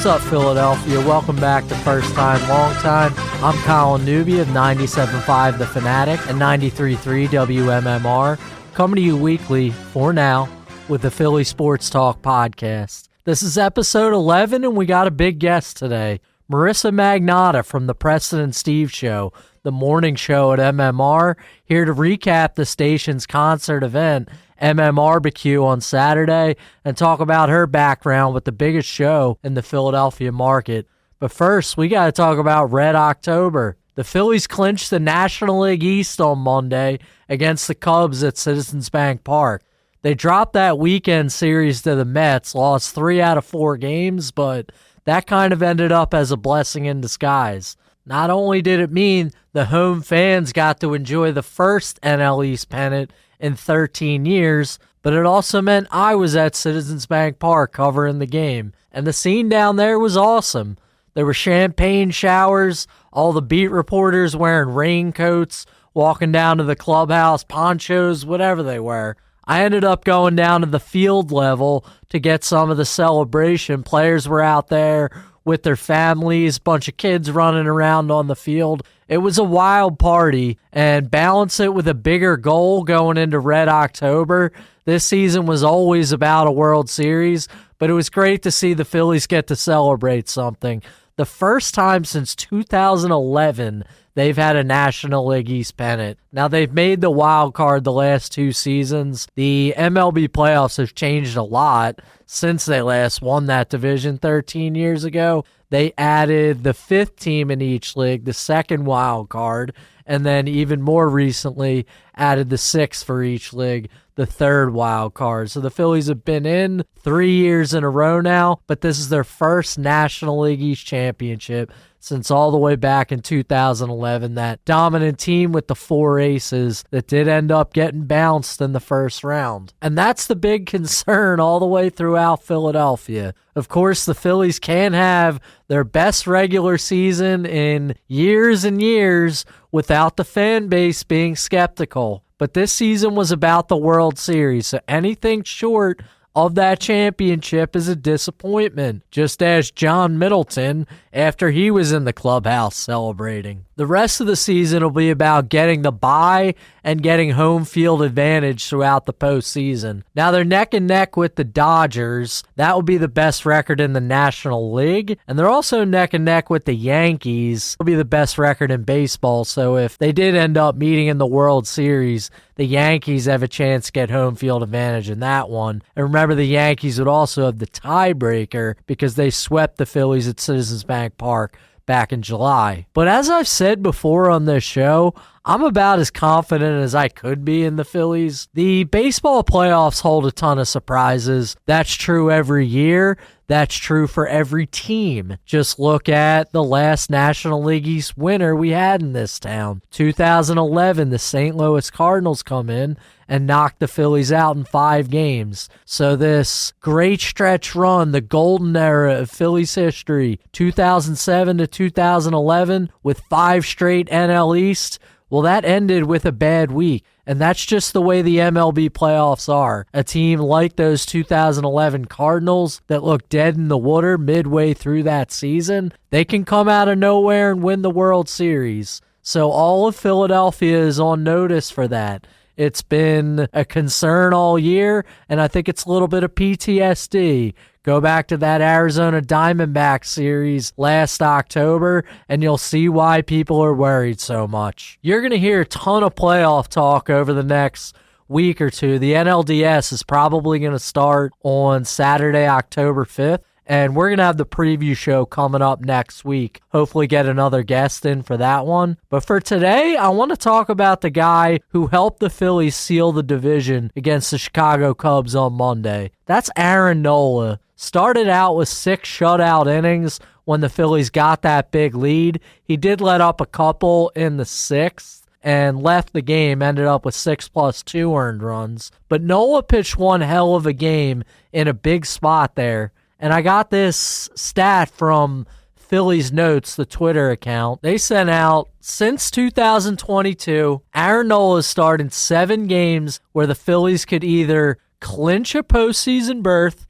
What's up, Philadelphia? Welcome back to First Time, Long Time. I'm Colin Newby of 97.5 The Fanatic and 93.3 WMMR, coming to you weekly, for now, with the Philly Sports Talk podcast. This is episode 11, and we got a big guest today. Marissa Magnatta from the Preston and Steve Show, the morning show at MMR, here to recap the station's concert event, MMRBQ, on Saturday, and talk about her background with the biggest show in the Philadelphia market. But first, we got to talk about Red October. The Phillies clinched the National League East on Monday against the Cubs at Citizens Bank Park. They dropped that weekend series to the Mets, lost 3 out of 4 games, but that kind of ended up as a blessing in disguise. Not only did it mean the home fans got to enjoy the first NL East pennant in 13 years, but it also meant I was at Citizens Bank Park covering the game, and the scene down there was awesome. There were champagne showers, all the beat reporters wearing raincoats, walking down to the clubhouse, ponchos, whatever they were. I ended up going down to the field level to get some of the celebration. Players were out there with their families, bunch of kids running around on the field. It was a wild party, and balance it with a bigger goal going into Red October. This season was always about a World Series, but it was great to see the Phillies get to celebrate something. The first time since 2011 they've had a National League East pennant. Now, they've made the wild card the last 2 seasons. The MLB playoffs have changed a lot since they last won that division 13 years ago. They added the 5th team in each league, the second wild card, and then even more recently added the 6th for each league, the 3rd wild card. So the Phillies have been in 3 years in a row now, but this is their first National League East championship since all the way back in 2011, that dominant team with the 4 aces that did end up getting bounced in the first round. And that's the big concern all the way throughout Philadelphia. Of course, the Phillies can have their best regular season in years and years without the fan base being skeptical. But this season was about the World Series, so anything short of that championship is a disappointment, just as John Middleton after he was in the clubhouse celebrating. The rest of the season will be about getting the bye and getting home field advantage throughout the postseason. Now they're neck and neck with the Dodgers. That will be the best record in the National League. And they're also neck and neck with the Yankees. It'll be the best record in baseball. So if they did end up meeting in the World Series, the Yankees have a chance to get home field advantage in that one. And remember, the Yankees would also have the tiebreaker because they swept the Phillies at Citizens Bank Park back in July. But as I've said before on this show, I'm about as confident as I could be in the Phillies. The baseball playoffs hold a ton of surprises. That's true every year. That's true for every team. Just look at the last National League East winner we had in this town. 2011, the St. Louis Cardinals come in and knock the Phillies out in 5 games. So this great stretch run, the golden era of Phillies history, 2007 to 2011, with 5 straight NL East, well, that ended with a bad week, and that's just the way the MLB playoffs are. A team like those 2011 Cardinals that look dead in the water midway through that season, they can come out of nowhere and win the World Series. So all of Philadelphia is on notice for that. It's been a concern all year, and I think it's a little bit of PTSD. Go back to that Arizona Diamondbacks series last October, and you'll see why people are worried so much. You're going to hear a ton of playoff talk over the next week or two. The NLDS is probably going to start on Saturday, October 5th. And we're going to have the preview show coming up next week. Hopefully get another guest in for that one. But for today, I want to talk about the guy who helped the Phillies seal the division against the Chicago Cubs on Monday. That's Aaron Nola. Started out with 6 shutout innings when the Phillies got that big lead. He did let up a couple in the 6th and left the game, ended up with 6+2 earned runs. But Nola pitched one hell of a game in a big spot there. And I got this stat from Phillies Notes, the Twitter account. They sent out, since 2022, Aaron Nola has started 7 games where the Phillies could either clinch a postseason berth,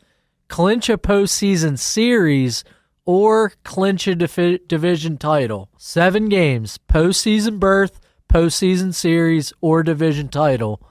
clinch a postseason series, or clinch a division title. 7 games, postseason berth, postseason series, or division title.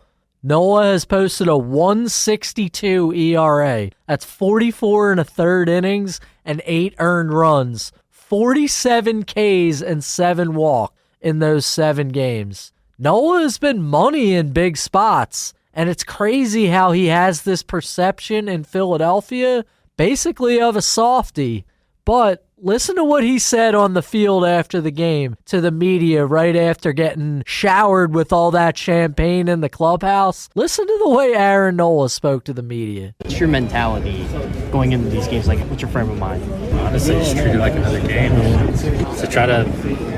Nola has posted a 162 ERA. That's 44 and a third innings and 8 earned runs. 47 Ks and 7 walks in those 7 games. Nola has been money in big spots, and it's crazy how he has this perception in Philadelphia, basically of a softie. But listen to what he said on the field after the game to the media right after getting showered with all that champagne in the clubhouse. Listen to the way Aaron Nola spoke to the media. What's your mentality going into these games? Like, what's your frame of mind? Honestly, just treat it like another game. So try to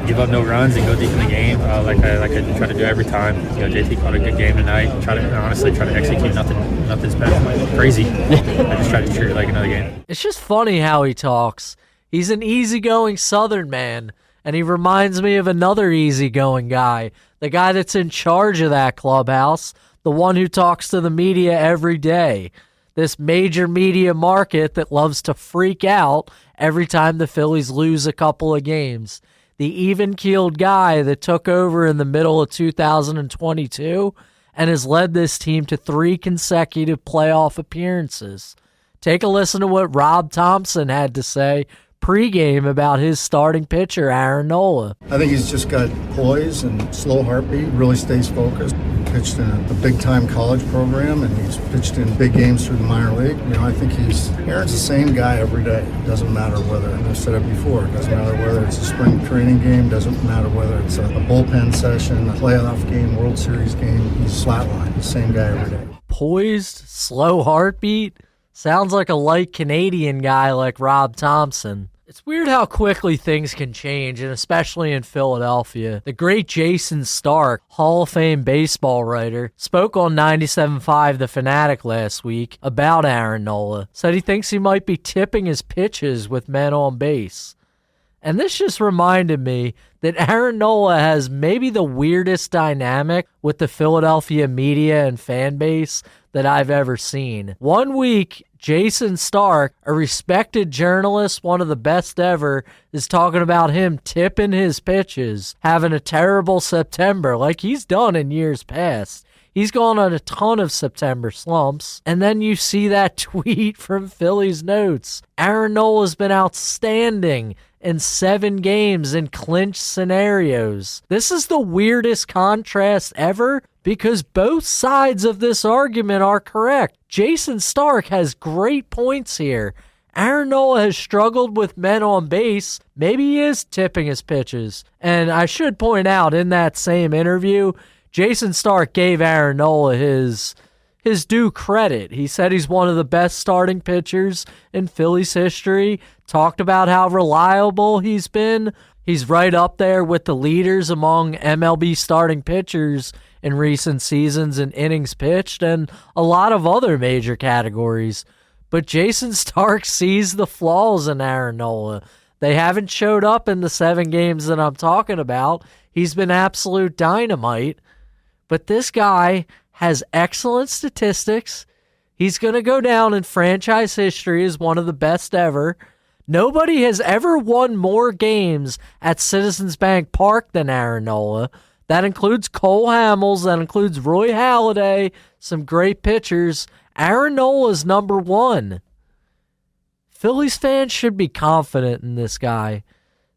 give up no runs and go deep in the game, like I try to do every time. JT caught a good game tonight. Try to execute nothing special, crazy. I just try to treat it like another game. It's just funny how he talks. He's an easygoing Southern man, and he reminds me of another easygoing guy, the guy that's in charge of that clubhouse, the one who talks to the media every day. This major media market that loves to freak out every time the Phillies lose a couple of games. The even-keeled guy that took over in the middle of 2022 and has led this team to 3 consecutive playoff appearances. Take a listen to what Rob Thompson had to say pregame about his starting pitcher, Aaron Nola. I think he's just got poise and slow heartbeat, really stays focused. Pitched in a big-time college program, and he's pitched in big games through the minor league. I think Aaron's the same guy every day. It doesn't matter whether, and I've said it before, it doesn't matter whether it's a spring training game, doesn't matter whether it's a bullpen session, a playoff game, World Series game. He's flatline, the same guy every day. Poised, slow heartbeat. Sounds like a light Canadian guy like Rob Thompson. It's weird how quickly things can change, and especially in Philadelphia. The great Jason Stark, Hall of Fame baseball writer, spoke on 97.5 The Fanatic last week about Aaron Nola. Said he thinks he might be tipping his pitches with men on base. And this just reminded me that Aaron Nola has maybe the weirdest dynamic with the Philadelphia media and fan base that I've ever seen. One week, Jason Stark, a respected journalist, one of the best ever, is talking about him tipping his pitches, having a terrible September like he's done in years past. He's gone on a ton of September slumps. And then you see that tweet from Phillies Notes. Aaron Nola's been outstanding in 7 games in clinch scenarios. This is the weirdest contrast ever because both sides of this argument are correct. Jason Stark has great points here. Aaron Nola has struggled with men on base. Maybe he is tipping his pitches. And I should point out in that same interview, Jason Stark gave Aaron Nola his due credit. He said he's one of the best starting pitchers in Phillies history, talked about how reliable he's been. He's right up there with the leaders among MLB starting pitchers in recent seasons in innings pitched and a lot of other major categories. But Jason Stark sees the flaws in Aaron Nola. They haven't showed up in the 7 games that I'm talking about. He's been absolute dynamite. But this guy has excellent statistics. He's going to go down in franchise history as one of the best ever. Nobody has ever won more games at Citizens Bank Park than Aaron Nola. That includes Cole Hamels. That includes Roy Halladay. Some great pitchers. Aaron Nola is number 1. Phillies fans should be confident in this guy.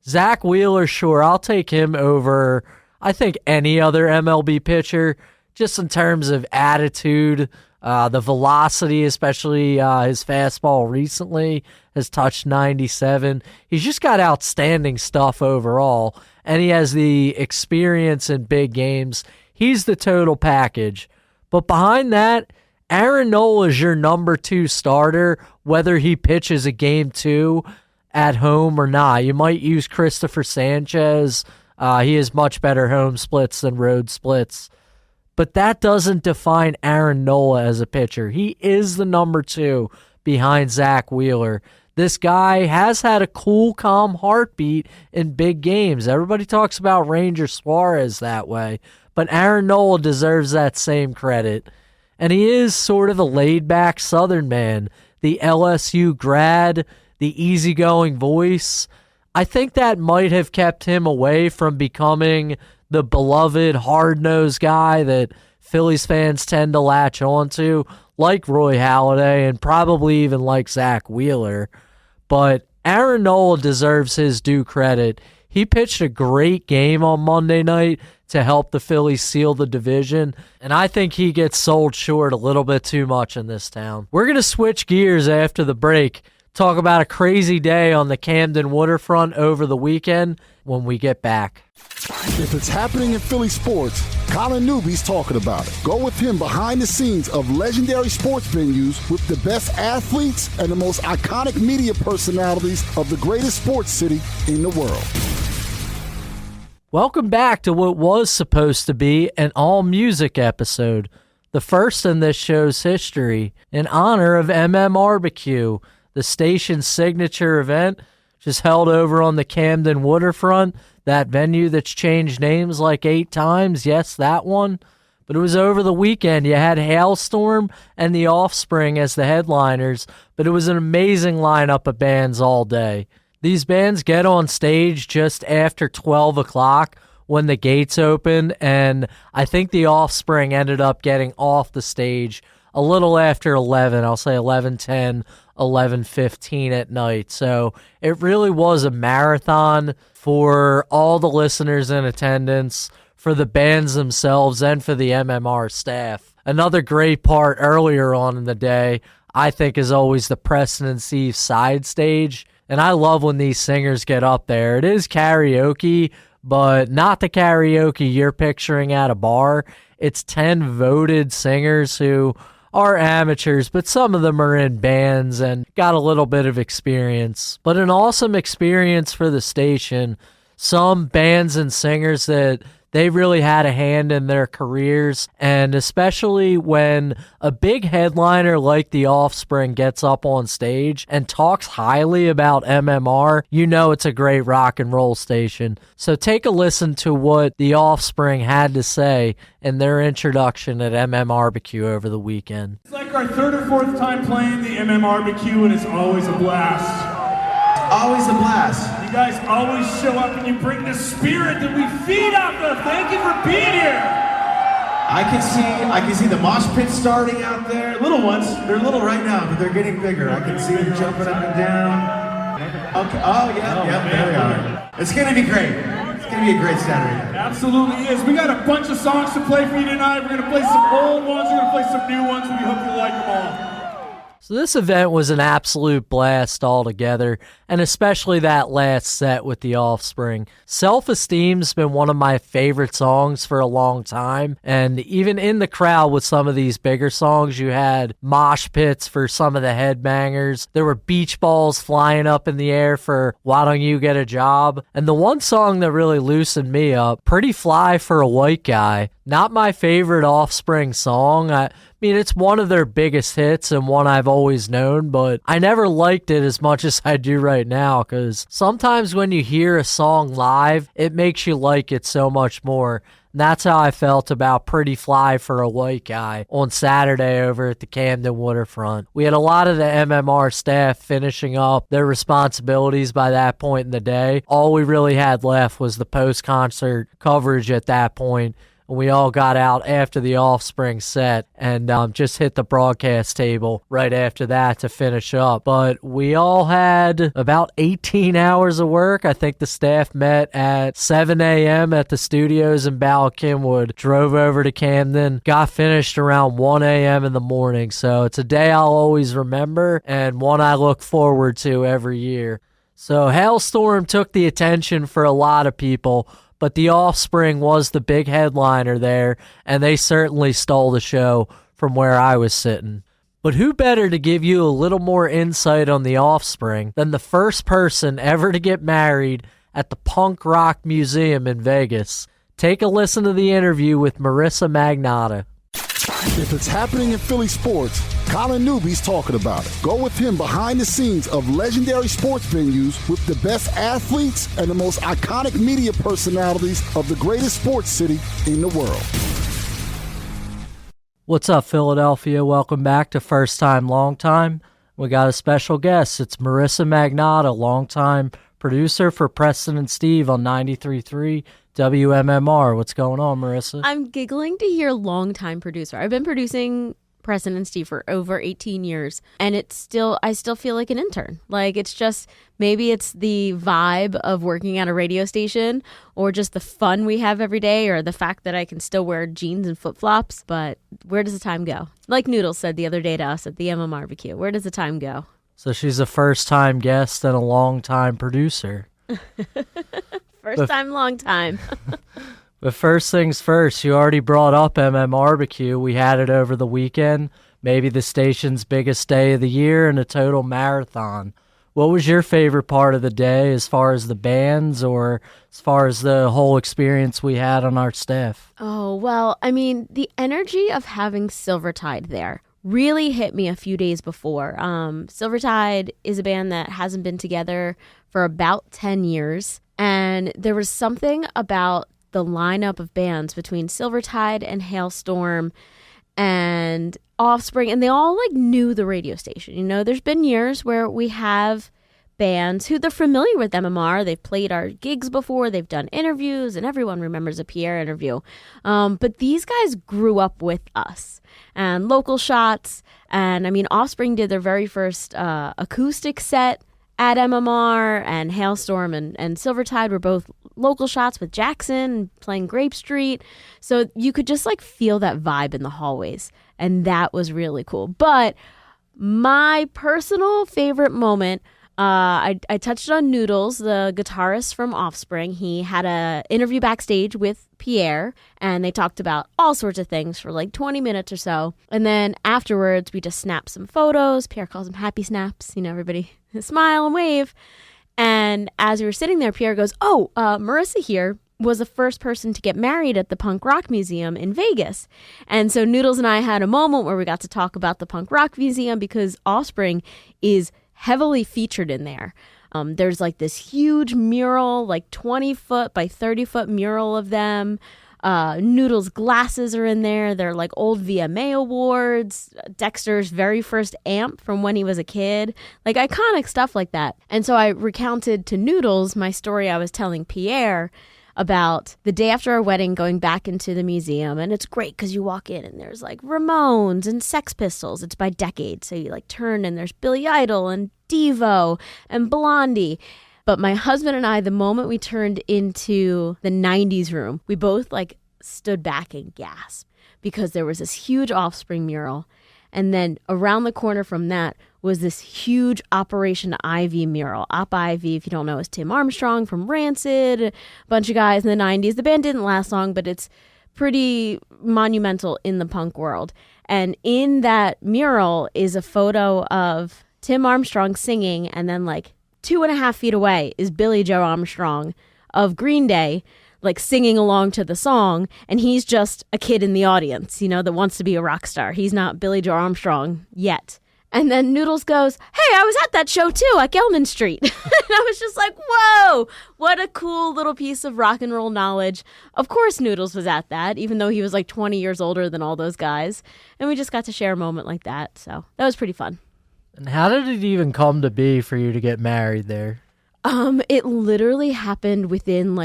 Zach Wheeler, sure, I'll take him over, I think, any other MLB pitcher, just in terms of attitude, the velocity, especially his fastball recently has touched 97. He's just got outstanding stuff overall, and he has the experience in big games. He's the total package. But behind that, Aaron Nola is your number 2 starter, whether he pitches a game 2 at home or not. You might use Christopher Sanchez. He has much better home splits than road splits. But that doesn't define Aaron Nola as a pitcher. He is the number 2 behind Zach Wheeler. This guy has had a cool, calm heartbeat in big games. Everybody talks about Ranger Suarez that way, but Aaron Nola deserves that same credit. And he is sort of a laid-back Southern man, the LSU grad, the easygoing voice. I think that might have kept him away from becoming the beloved hard-nosed guy that Phillies fans tend to latch onto, like Roy Halladay and probably even like Zach Wheeler. But Aaron Nola deserves his due credit. He pitched a great game on Monday night to help the Phillies seal the division, and I think he gets sold short a little bit too much in this town. We're going to switch gears after the break, talk about a crazy day on the Camden waterfront over the weekend when we get back. If it's happening in Philly sports, Colin Newby's talking about it. Go with him behind the scenes of legendary sports venues with the best athletes and the most iconic media personalities of the greatest sports city in the world. Welcome back to what was supposed to be an all-music episode, the first in this show's history, in honor of MMRBQ, the station's signature event, just held over on the Camden waterfront, that venue that's changed names like 8 times. Yes, that one. But it was over the weekend. You had Hailstorm and the Offspring as the headliners, but it was an amazing lineup of bands all day. These bands get on stage just after 12 o'clock when the gates open, and I think the Offspring ended up getting off the stage a little after 11. I'll say 11:10, 11:15 at night. So it really was a marathon for all the listeners in attendance, for the bands themselves, and for the MMR staff. Another great part earlier on in the day, I think, is always the Preston and Steve side stage. And I love when these singers get up there. It is karaoke, but not the karaoke you're picturing at a bar. It's 10 voted singers who are amateurs, but some of them are in bands and got a little bit of experience. But an awesome experience for the station. Some bands and singers that they really had a hand in their careers, and especially when a big headliner like the Offspring gets up on stage and talks highly about MMR, you know it's a great rock and roll station. So take a listen to what the Offspring had to say in their introduction at MMRBQ over the weekend. It's like our 3rd or 4th time playing the MMRBQ, and it's always a blast. Always a blast. You guys always show up and you bring the spirit that we feed off of. Thank you for being here. I can see the mosh pit starting out there. Little ones, they're little right now, but they're getting bigger. I can see them jumping up and down. Okay. Oh yeah, there we are. It's gonna be great. It's gonna be a great Saturday. It absolutely is. We got a bunch of songs to play for you tonight. We're gonna play some old ones. We're gonna play some new ones. We hope you like them all. So this event was an absolute blast altogether, and especially that last set with the Offspring. Self-Esteem's been one of my favorite songs for a long time, and even in the crowd with some of these bigger songs, you had mosh pits for some of the headbangers. There were beach balls flying up in the air for Why Don't You Get a Job? And the one song that really loosened me up, Pretty Fly for a White Guy. Not my favorite Offspring song. I mean, it's one of their biggest hits and one I've always known, but I never liked it as much as I do right now, because sometimes when you hear a song live, it makes you like it so much more. And that's how I felt about Pretty Fly for a White Guy on Saturday over at the Camden waterfront. We had a lot of the MMR staff finishing up their responsibilities by that point in the day. All we really had left was the post-concert coverage at that point. We all got out after the Offspring set and just hit the broadcast table right after that to finish up. But we all had about 18 hours of work. I think the staff met at 7 a.m. at the studios in Ballackinwood, drove over to Camden, got finished around 1 a.m. in the morning. So it's a day I'll always remember and one I look forward to every year. So Hailstorm took the attention for a lot of people, but the Offspring was the big headliner there, and they certainly stole the show from where I was sitting. But who better to give you a little more insight on the Offspring than the first person ever to get married at the Punk Rock Museum in Vegas? Take a listen to the interview with Marissa Magnatta. If it's happening in Philly sports, Colin Newby's talking about it. Go with him behind the scenes of legendary sports venues with the best athletes and the most iconic media personalities of the greatest sports city in the world. What's up, Philadelphia? Welcome back to First Time, Long Time. We got a special guest. It's Marissa Magnatta, longtime producer for Preston and Steve on 93.3 WMMR. What's going on, Marissa? I'm giggling to hear longtime producer. I've been producing Preston and Steve for over 18 years, and I still feel like an intern. Like, it's just, maybe it's the vibe of working at a radio station, or just the fun we have every day, or the fact that I can still wear jeans and flip-flops. But where does the time go? Like Noodles said the other day to us at the MMRBQ, where does the time go? So she's a first-time guest and a long-time producer. First time, long time. But first things first, you already brought up MMRBQ. We had it over the weekend, maybe the station's biggest day of the year and a total marathon. What was your favorite part of the day as far as the bands or as far as the whole experience we had on our staff? Oh, well, I mean, the energy of having Silvertide there really hit me a few days before. Silvertide is a band that hasn't been together for about 10 years. And there was something about the lineup of bands between Silvertide and Hailstorm and Offspring, and they all knew the radio station. You know, there's been years where we have bands who they're familiar with MMR. They've played our gigs before. They've done interviews, and everyone remembers a Pierre interview. But these guys grew up with us and local shots. And I mean, Offspring did their very first acoustic set at MMR, and Hailstorm and Silvertide were both local shots with Jackson playing Grape Street. So you could just feel that vibe in the hallways. And that was really cool. But my personal favorite moment, I touched on Noodles, the guitarist from Offspring. He had an interview backstage with Pierre, and they talked about all sorts of things for 20 minutes or so. And then afterwards, we just snapped some photos. Pierre calls them happy snaps. You know, everybody smile and wave. And as we were sitting there, Pierre goes, Marissa here was the first person to get married at the Punk Rock Museum in Vegas. And so Noodles and I had a moment where we got to talk about the Punk Rock Museum, because Offspring is heavily featured in there. There's this huge mural, 20-foot by 30-foot mural of them. Noodles' glasses are in there. They're old VMA awards, Dexter's very first amp from when he was a kid, iconic stuff like that. And so I recounted to Noodles my story I was telling Pierre about the day after our wedding, going back into the museum. And it's great because you walk in and there's Ramones and Sex Pistols. It's by decade. So you turn and there's Billy Idol and Devo and Blondie. But my husband and I, the moment we turned into the 90s room, we both stood back and gasped, because there was this huge Offspring mural. And then around the corner from that was this huge Operation Ivy mural. Op Ivy, if you don't know, is Tim Armstrong from Rancid, a bunch of guys in the 90s. The band didn't last long, but it's pretty monumental in the punk world. And in that mural is a photo of Tim Armstrong singing, and then 2.5 feet away is Billy Joe Armstrong of Green Day, singing along to the song, and he's just a kid in the audience, that wants to be a rock star. He's not Billy Joe Armstrong yet. And then Noodles goes, "Hey, I was at that show too at Gelman Street." And I was just whoa, what a cool little piece of rock and roll knowledge. Of course Noodles was at that, even though he was 20 years older than all those guys. And we just got to share a moment like that. So that was pretty fun. And how did it even come to be for you to get married there? It literally happened within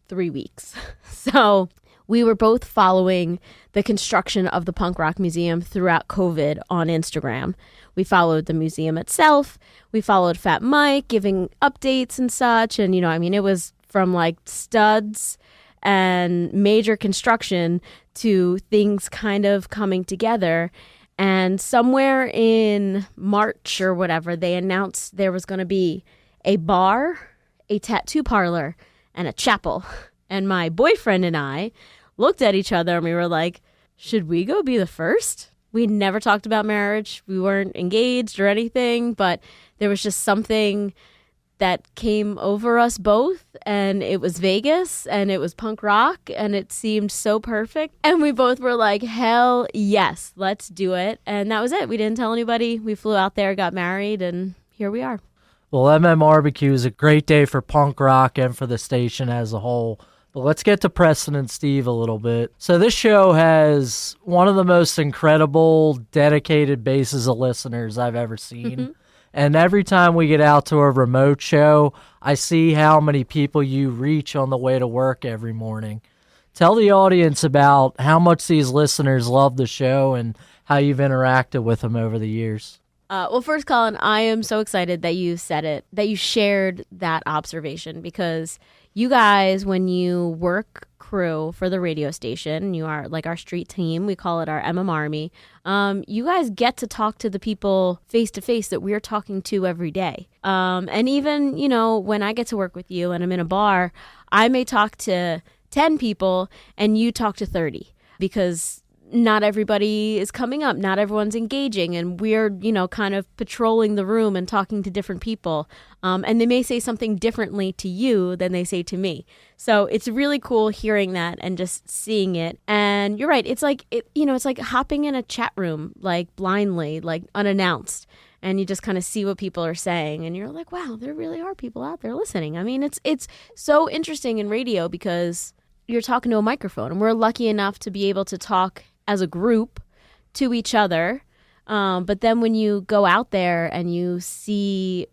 3 weeks. So we were both following the construction of the Punk Rock Museum throughout COVID on Instagram. We followed the museum itself. We followed Fat Mike giving updates and such. And, it was from studs and major construction to things kind of coming together. And somewhere in March or whatever, they announced there was going to be a bar, a tattoo parlor, and a chapel. And my boyfriend and I looked at each other and we were like, should we go be the first? We never talked about marriage. We weren't engaged or anything, but there was just something that came over us both, and it was Vegas, and it was punk rock, and it seemed so perfect. And we both were like, hell yes, let's do it. And that was it. We didn't tell anybody. We flew out there, got married, and here we are. Well, MMRBQ is a great day for punk rock and for the station as a whole. But let's get to Preston and Steve a little bit. So this show has one of the most incredible, dedicated bases of listeners I've ever seen. And every time we get out to a remote show, I see how many people you reach on the way to work every morning. Tell the audience about how much these listeners love the show and how you've interacted with them over the years. Well, first, Colin, I am so excited that you said it, that you shared that observation, because you guys, when you work crew for the radio station, you are like our street team. We call it our MMRBQ. You guys get to talk to the people face to face that we're talking to every day. And even, when I get to work with you and I'm in a bar, I may talk to 10 people and you talk to 30, because not everybody is coming up. Not everyone's engaging. And we're, kind of patrolling the room and talking to different people. And they may say something differently to you than they say to me. So it's really cool hearing that and just seeing it. And you're right. It's like, it's like hopping in a chat room, like blindly, like unannounced. And you just kind of see what people are saying. And you're like, wow, there really are people out there listening. I mean, it's so interesting in radio because you're talking to a microphone. And we're lucky enough to be able to talk as a group to each other. But then when you go out there and you see,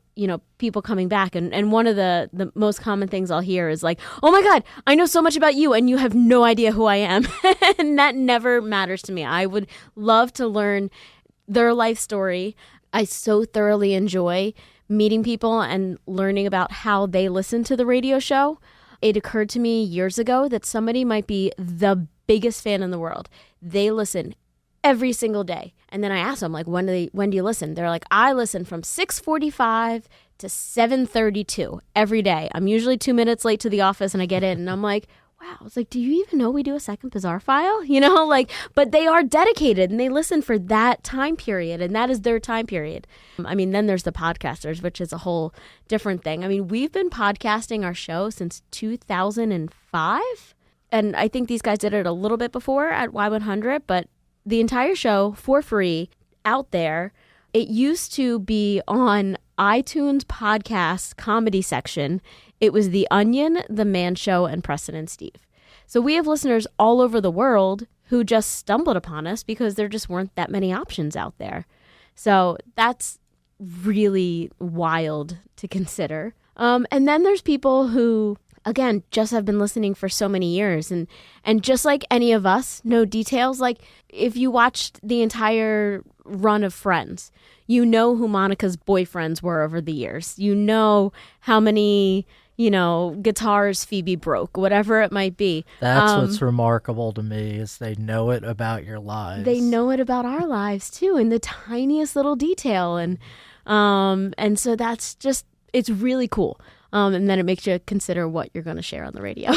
people coming back, and one of the most common things I'll hear is like, oh my God, I know so much about you and you have no idea who I am. And that never matters to me. I would love to learn their life story. I so thoroughly enjoy meeting people and learning about how they listen to the radio show. It occurred to me years ago that somebody might be the biggest fan in the world. They listen every single day. And then I asked them, like, when do you listen? They're like, I listen from 6:45 to 7:32 every day. I'm usually 2 minutes late to the office and I get in and I'm like, wow. I was like, do you even know we do a second bizarre file? But they are dedicated and they listen for that time period, and that is their time period. I mean, then there's the podcasters, which is a whole different thing. I mean, we've been podcasting our show since 2005. And I think these guys did it a little bit before at Y100, but the entire show for free out there. It used to be on iTunes podcast comedy section. It was The Onion, The Man Show, and Preston and Steve. So we have listeners all over the world who just stumbled upon us because there just weren't that many options out there. So that's really wild to consider. And then there's people who, again, just have been listening for so many years. And just like any of us, know details. Like if you watched the entire run of Friends, you know who Monica's boyfriends were over the years. You know how many, guitars Phoebe broke, whatever it might be. That's what's remarkable to me is they know it about your lives. They know it about our lives too, in the tiniest little detail. And so that's just, it's really cool. And then it makes you consider what you're going to share on the radio.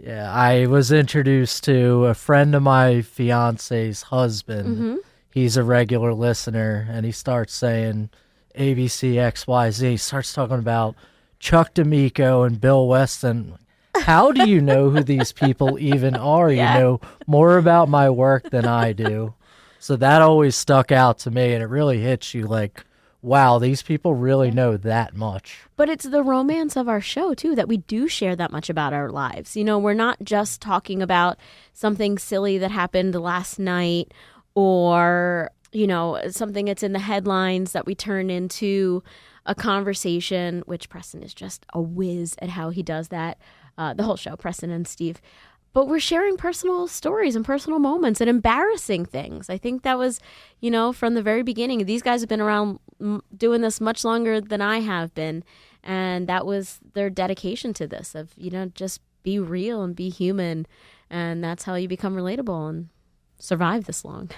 Yeah, I was introduced to a friend of my fiance's husband. Mm-hmm. He's a regular listener, and he starts saying ABC XYZ. He starts talking about Chuck D'Amico and Bill Weston. How do you know who these people even are? Yeah. You know more about my work than I do. So that always stuck out to me, and it really hits you like, wow, these people really know that much. But it's the romance of our show, too, that we do share that much about our lives. We're not just talking about something silly that happened last night or, something that's in the headlines that we turn into a conversation, which Preston is just a whiz at how he does that. The whole show, Preston and Steve. But we're sharing personal stories and personal moments and embarrassing things. I think that was, from the very beginning. These guys have been around doing this much longer than I have been. And that was their dedication to this of, just be real and be human. And that's how you become relatable and survive this long.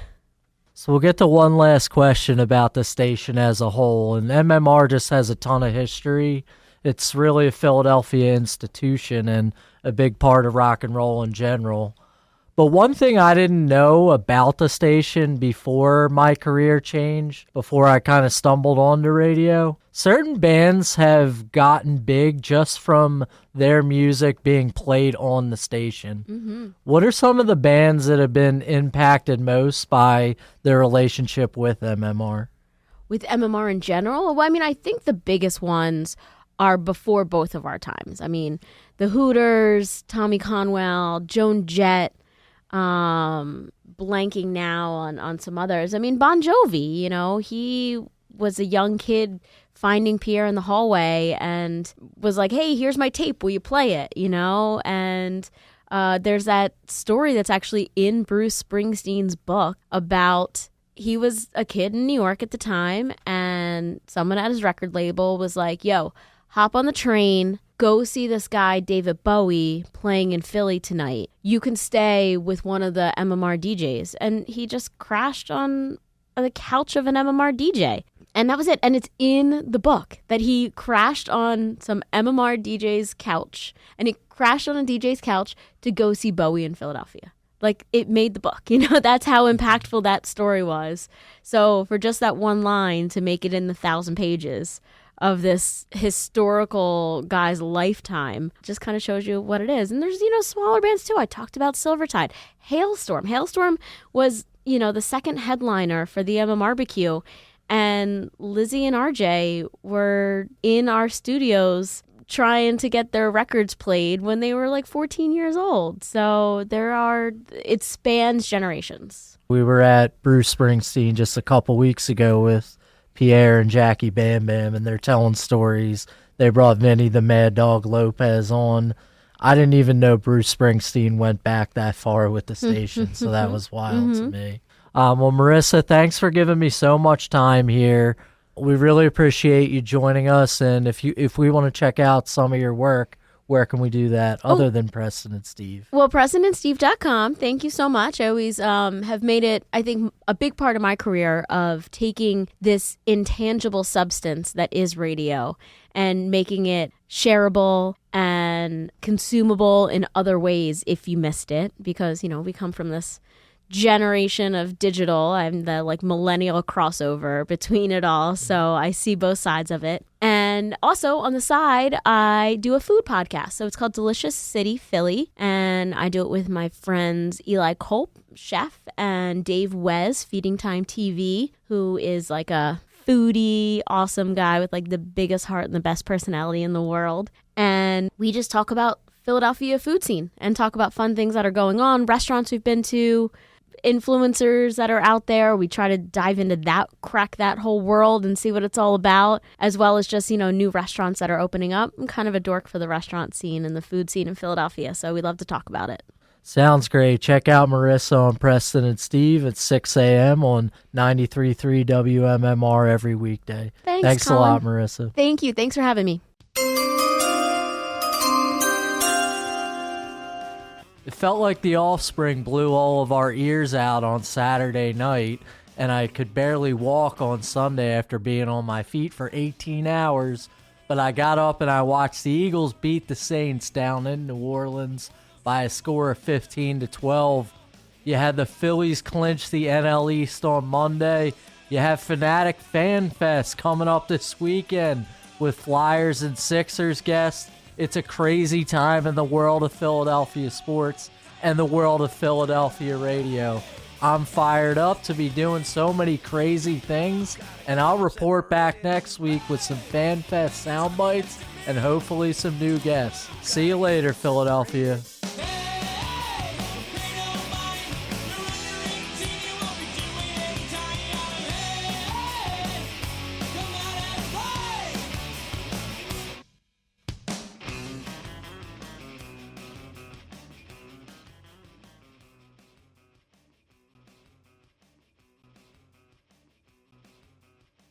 So we'll get to one last question about the station as a whole. And MMR just has a ton of history. It's really a Philadelphia institution and a big part of rock and roll in general. But one thing I didn't know about the station before my career changed, before I kind of stumbled onto radio, certain bands have gotten big just from their music being played on the station. Mm-hmm. What are some of the bands that have been impacted most by their relationship with MMR? With MMR in general? Well, I think the biggest ones are before both of our times. The Hooters, Tommy Conwell, Joan Jett, blanking now on some others. Bon Jovi, he was a young kid finding Pierre in the hallway and was like, hey, here's my tape. Will you play it? And there's that story that's actually in Bruce Springsteen's book about he was a kid in New York at the time, and someone at his record label was like, yo, hop on the train, go see this guy, David Bowie, playing in Philly tonight. You can stay with one of the MMR DJs. And he just crashed on the couch of an MMR DJ. And that was it. And it's in the book that he crashed on some MMR DJ's couch. And he crashed on a DJ's couch to go see Bowie in Philadelphia. Like, it made the book. That's how impactful that story was. So for just that one line to make it in the 1,000 pages of this historical guy's lifetime just kind of shows you what it is. And there's, smaller bands too. I talked about Silvertide. Hailstorm. Hailstorm was, the second headliner for the MMRBQ. And Lizzie and RJ were in our studios trying to get their records played when they were like 14 years old. So it spans generations. We were at Bruce Springsteen just a couple weeks ago with Pierre and Jackie Bam Bam, and they're telling stories. They brought Vinny the Mad Dog Lopez on. I didn't even know Bruce Springsteen went back that far with the station, so that was wild to me. Well, Marissa, thanks for giving me so much time here. We really appreciate you joining us, and if we want to check out some of your work, where can we do that other than Preston and Steve? Well, PrestonandSteve.com. Thank you so much. I always have made it, I think, a big part of my career of taking this intangible substance that is radio and making it shareable and consumable in other ways if you missed it. Because, we come from this generation of digital. I'm the millennial crossover between it all, so I see both sides of it. And also on the side, I do a food podcast, so it's called Delicious City Philly, and I do it with my friends Eli Culp, chef, and Dave Wes, Feeding Time TV, who is like a foodie, awesome guy with the biggest heart and the best personality in the world. And we just talk about Philadelphia food scene and talk about fun things that are going on, restaurants we've been to, influencers that are out there. We try to dive into that, crack that whole world and see what it's all about, as well as just, new restaurants that are opening up. I'm kind of a dork for the restaurant scene and the food scene in Philadelphia, so we love to talk about it. Sounds great. Check out Marissa on Preston and Steve at 6 a.m. on 93.3 WMMR every weekday. Thanks Colin. a lot, Marissa. Thank you. Thanks for having me. It felt like the Offspring blew all of our ears out on Saturday night, and I could barely walk on Sunday after being on my feet for 18 hours, but I got up and I watched the Eagles beat the Saints down in New Orleans by a score of 15-12. You had the Phillies clinch the NL East on Monday. You have Fanatic Fan Fest coming up this weekend with Flyers and Sixers guests. It's a crazy time in the world of Philadelphia sports and the world of Philadelphia radio. I'm fired up to be doing so many crazy things, and I'll report back next week with some FanFest sound bites and hopefully some new guests. See you later, Philadelphia.